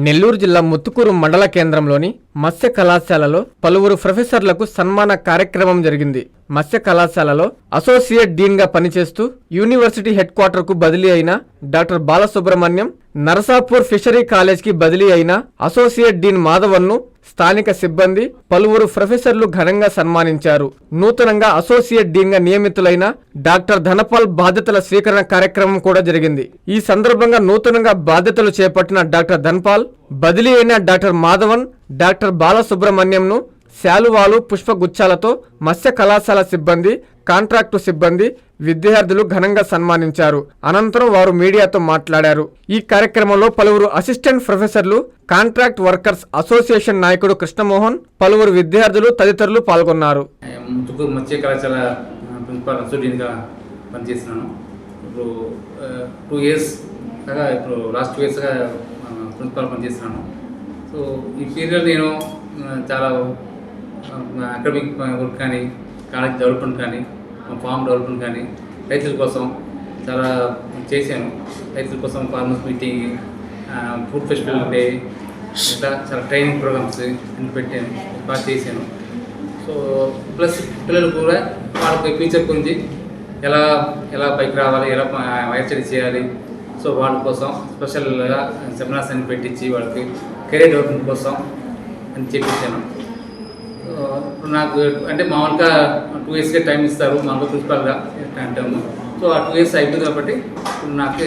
నెల్లూరు జిల్లా ముత్తుకూరు మండల కేంద్రంలోని మత్స్య కళాశాలలో పలువురు ప్రొఫెసర్లకు సన్మాన కార్యక్రమం జరిగింది. మత్స్య కళాశాలలో అసోసియేట్ డీన్గా పనిచేస్తూ యూనివర్సిటీ హెడ్ క్వార్టర్కు బదిలీ అయిన డాక్టర్ బాలసుబ్రహ్మణ్యం, నరసాపూర్ ఫిషరీ కాలేజ్కి బదిలీ అయిన అసోసియేట్ డీన్ మాధవన్ను స్థానిక సిబ్బంది, పలువురు ప్రొఫెసర్లు ఘనంగా సన్మానించారు. నూతనంగా అసోసియేట్ డీన్గా నియమితులైన డాక్టర్ ధనపాల్ బాధ్యతల స్వీకరణ కార్యక్రమం కూడా జరిగింది. ఈ సందర్భంగా నూతనంగా బాధ్యతలు చేపట్టిన డాక్టర్ ధనపాల్, బదిలీ అయిన డాక్టర్ మాధవన్, డాక్టర్ బాలసుబ్రహ్మణ్యంను శాలువాలు, పుష్పగుచ్చాలతో మత్స్య కళాశాల సిబ్బంది, కాంట్రాక్టు సిబ్బంది, విద్యార్థులు ఘనంగా సన్మానించారు. అనంతరం వారు మీడియాతో మాట్లాడారు. ఈ కార్యక్రమంలో పలువురు అసిస్టెంట్ ప్రొఫెసర్లు, కాంట్రాక్ట్ వర్కర్స్ అసోసియేషన్ నాయకుడు కృష్ణమోహన్, పలువురు విద్యార్థులు తదితరులు పాల్గొన్నారు. ముత్తుకూరు మత్స్య కళాశాల ప్రిన్సిపాల్ అసోసియేట్గా పనిచేస్తున్నాను. ఇప్పుడు 2 years కాగా ఇప్పుడు లాస్ట్ 2 yearsగా ప్రిన్సిపాల్ పనిచేస్తున్నాను. సో ఈ పీరియడ్ నేను చాలా అకాడమిక్ వర్క్ కానీ, కాలేజ్ డెవలప్మెంట్ కానీ, ఫార్మ్ డెవలప్మెంట్ కానీ, రైతుల కోసం చాలా చేశాను. రైతుల కోసం farmers meeting, food festival day, ఇట్లా చాలా ట్రైనింగ్ ప్రోగ్రామ్స్ అన్ని పెట్టాను, బాగా చేశాను. సో ప్లస్ పిల్లలు కూడా వాళ్ళకి ఫ్యూచర్ గురించి ఎలా పైకి రావాలి, ఎలా హైర్ చేయాలి, సో వాళ్ళ కోసం స్పెషల్గా సెమినార్స్ అని పెట్టించి వాళ్ళకి కెరీర్ డెవలప్మెంట్ కోసం అని చెప్పించాను. ఇప్పుడు నాకు అంటే మామూలుగా 2 yearsగా టైం ఇస్తారు మామూలుగా ప్రిన్సిపాల్గా అంటాము. సో ఆ 2 years అయిపోయింది కాబట్టి ఇప్పుడు నాకు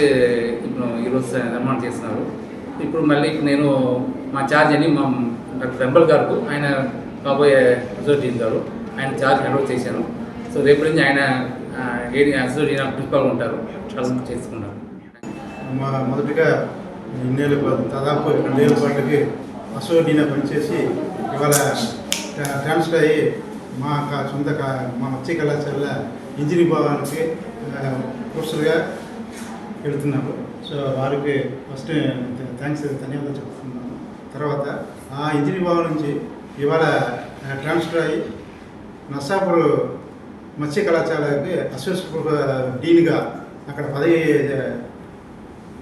ఇప్పుడు ఈరోజు సన్మానం చేస్తున్నారు. ఇప్పుడు మళ్ళీ నేను మా ఛార్జ్ అని మా డాక్టర్ వెంబల్ గారు, ఆయన కాబోయే అసోసియేట్ గారు, ఆయన ఛార్జ్ హ్యాండ్ ఓవర్ చేశాను. సో రేపు నుంచి ఆయన అసోసియేట్ ప్రిన్సిపాల్ ఉంటారు, చేసుకున్నారు. మొదటిగా ఇన్నేళ్ళు దాదాపు 2 ఏళ్ళ పాటుకి అసోసియేట్గా పనిచేసి ఇవాళ ట్రాన్స్ఫర్ అయ్యి మా మత్స్య కళాశాల ఇంజనీరింగ్ విభాగానికి ప్రొఫెసర్గా వెళుతున్నారు. సో వారికి ఫస్ట్ ధన్యవాదాలు చెప్తున్నాను. తర్వాత ఆ ఇంజనీరింగ్ విభాగం నుంచి ఇవాళ ట్రాన్స్ఫర్ అయ్యి నర్సాపూర్ మత్స్య కళాశాలకి అసోసియేట్ డీన్గా అక్కడ పదవి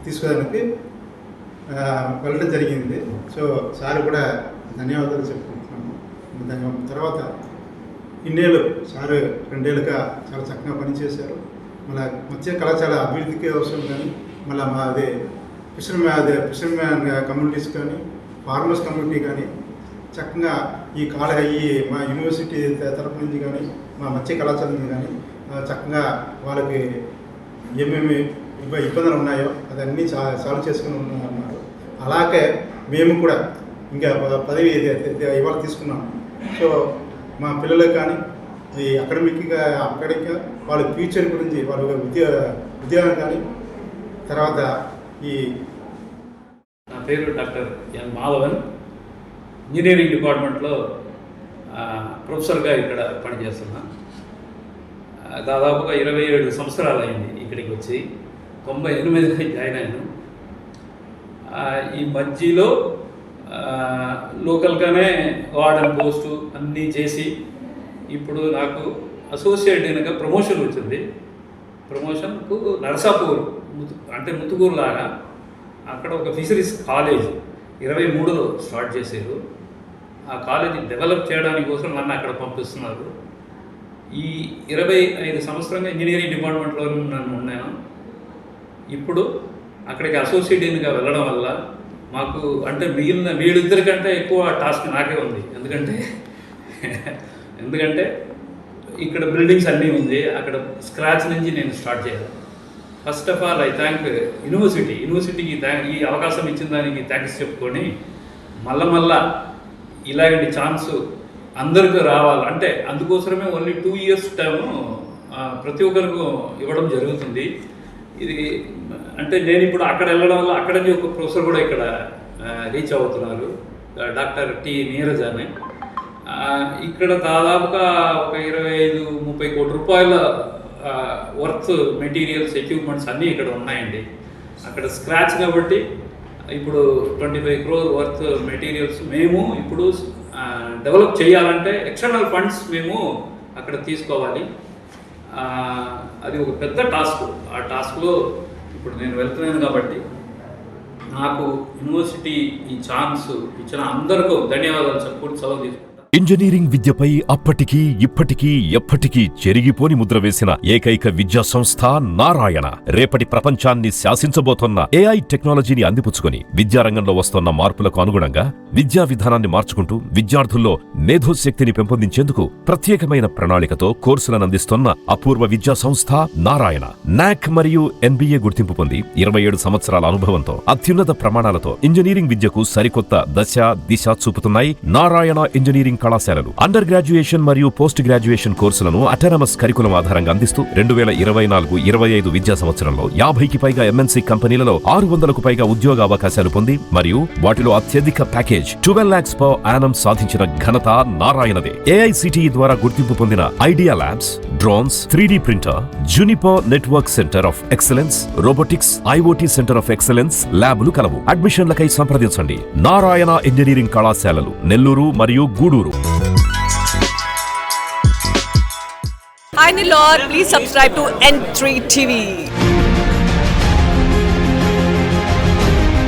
తీసుకోవడానికి వెళ్ళడం జరిగింది. సో సార్ కూడా ధన్యవాదాలు చెప్పుకుంటున్నాము. తర్వాత ఇన్నేళ్ళు సారు 2 ఏళ్ళుగా చాలా చక్కగా పనిచేశారు. మళ్ళీ మత్స్య కళాశాల అభివృద్ధికి అవసరం కానీ, మళ్ళీ మాది ఫిషర్మ్యాన్ కమ్యూనిటీస్ కానీ, ఫార్మర్స్ కమ్యూనిటీ కానీ చక్కగా ఈ మా యూనివర్సిటీ తరఫు నుంచి కానీ, మా మత్స్య కళాశాల నుంచి కానీ చక్కగా వాళ్ళకి ఏమేమి ఇబ్బందులు ఉన్నాయో అదన్నీ సాల్వ్ చేసుకుని ఉన్నారు. అలాగే మేము కూడా ఇంకా పదవి ఇవాళ తీసుకున్నాం. సో మా పిల్లలకు కానీ ఈ అకాడమిక్గా వాళ్ళ ఫ్యూచర్ గురించి వాళ్ళ ఉద్యోగం కానీ, తర్వాత నా పేరు డాక్టర్ ఎన్ మాధవన్, ఇంజనీరింగ్ డిపార్ట్మెంట్లో ప్రొఫెసర్గా ఇక్కడ పనిచేస్తున్నా. దాదాపుగా 27 సంవత్సరాలు అయింది ఇక్కడికి వచ్చి. 98లో జాయిన్ అయ్యాను. ఈ మధ్యలో లోకల్గానే వార్డెన్ పోస్టు అన్నీ చేసి ఇప్పుడు నాకు అసోసియేట్ డీన్గా ప్రమోషన్ వచ్చింది. ప్రమోషన్కు నరసాపూర్ అంటే ముత్తుకూరు లాగా అక్కడ ఒక ఫిషరీస్ కాలేజ్ 23లో స్టార్ట్ చేశారు. ఆ కాలేజీ డెవలప్ చేయడానికి కోసం నన్ను అక్కడ పంపిస్తున్నారు. ఈ 25 సంవత్సరంగా ఇంజనీరింగ్ డిపార్ట్మెంట్లో నన్ను ఉన్నాను. ఇప్పుడు అక్కడికి అసోసియేట్ డీన్గా వెళ్ళడం వల్ల మాకు అంటే వీళ్ళిద్దరికంటే ఎక్కువ టాస్క్ నాకే ఉంది. ఎందుకంటే ఇక్కడ బిల్డింగ్స్ అన్నీ ఉంది, అక్కడ స్క్రాచ్ నుంచి నేను స్టార్ట్ చేయాలి. First of all I thank యూనివర్సిటీకి ఈ అవకాశం ఇచ్చిన దానికి థ్యాంక్స్ చెప్పుకొని మళ్ళా ఇలాంటి ఛాన్స్ అందరికీ రావాలి అంటే అందుకోసమే ఓన్లీ 2 years టైము ప్రతి ఒక్కరికి ఇవ్వడం జరుగుతుంది. ఇది అంటే నేను ఇప్పుడు అక్కడ వెళ్ళడం వల్ల అక్కడ నుంచి ఒక ప్రొఫెసర్ కూడా ఇక్కడ రీచ్ అవుతున్నారు, డాక్టర్ టి నీరజ్ అని. ఇక్కడ దాదాపుగా ఒక 25-30 కోట్ల రూపాయల వర్త్ మెటీరియల్స్, ఎక్విప్మెంట్స్ అన్నీ ఇక్కడ ఉన్నాయండి. అక్కడ స్క్రాచ్ కాబట్టి ఇప్పుడు 25 crore వర్త్ మెటీరియల్స్ మేము ఇప్పుడు డెవలప్ చేయాలంటే ఎక్స్టర్నల్ ఫండ్స్ మేము అక్కడ తీసుకోవాలి. అది ఒక పెద్ద టాస్క్. ఆ టాస్క్లో ఇప్పుడు నేను వెళ్తున్నాను కాబట్టి నాకు యూనివర్సిటీ ఈ ఛాన్స్ ఇచ్చిన అందరికీ ధన్యవాదాలు చెప్పుకుంటూ సెలవు తీసుకుంటాను. ఇంజనీరింగ్ విద్యపై అప్పటికీ ఇప్పటికీ ఎప్పటికీ చెరిగిపోని ముద్ర వేసిన ఏకైక విద్యా సంస్థ నారాయణ. రేపటి ప్రపంచాన్ని శాసించబోతోన్న AI టెక్నాలజీని అందిపుచ్చుకొని విద్యారంగంలో వస్తోన్న మార్పులకు అనుగుణంగా విద్యా విధానాన్ని మార్చుకుంటూ విద్యార్థుల్లో మేధోశక్తిని పెంపొందించేందుకు ప్రత్యేకమైన ప్రణాళికతో కోర్సులను అందిస్తోన్న అపూర్వ విద్యా సంస్థ నారాయణ. NAC మరియు NBA గుర్తింపు పొంది 27 సంవత్సరాల అనుభవంతో అత్యున్నత ప్రమాణాలతో ఇంజనీరింగ్ విద్యకు సరికొత్త దశ దిశ చూపుతున్నాయి నారాయణ ఇంజనీరింగ్ కళాశాలలు. అండర్ గ్రాడ్యుయేషన్ మరియు పోస్ట్ గ్రాడ్యుయేషన్ కోర్సులను అటానమస్ కరికులం ఆధారంగా అందిస్తూ 2024-25 విద్యా సంవత్సరంలో 50కి పైగా MNC కంపెనీలలో 600కు పైగా ఉద్యోగ అవకాశాలు పొంది మరియు వాటిలో అత్యధిక ప్యాకేజ్ 12 lakhs per annum సాధించిన ఘనత నారాయణదే. AICTE ద్వారా గుర్తింపు పొందిన idea labs, drones, 3D printer, Juniper network centre of excellence, robotics, IoT centre of excellence ల్యాబులు కలవు. అడ్మిషన్లకై సంప్రదించండి. నారాయణ ఇంజనీరింగ్ కళాశాలలు, నెల్లూరు మరియు Gudur. Hi Nilor, please subscribe to N3 TV.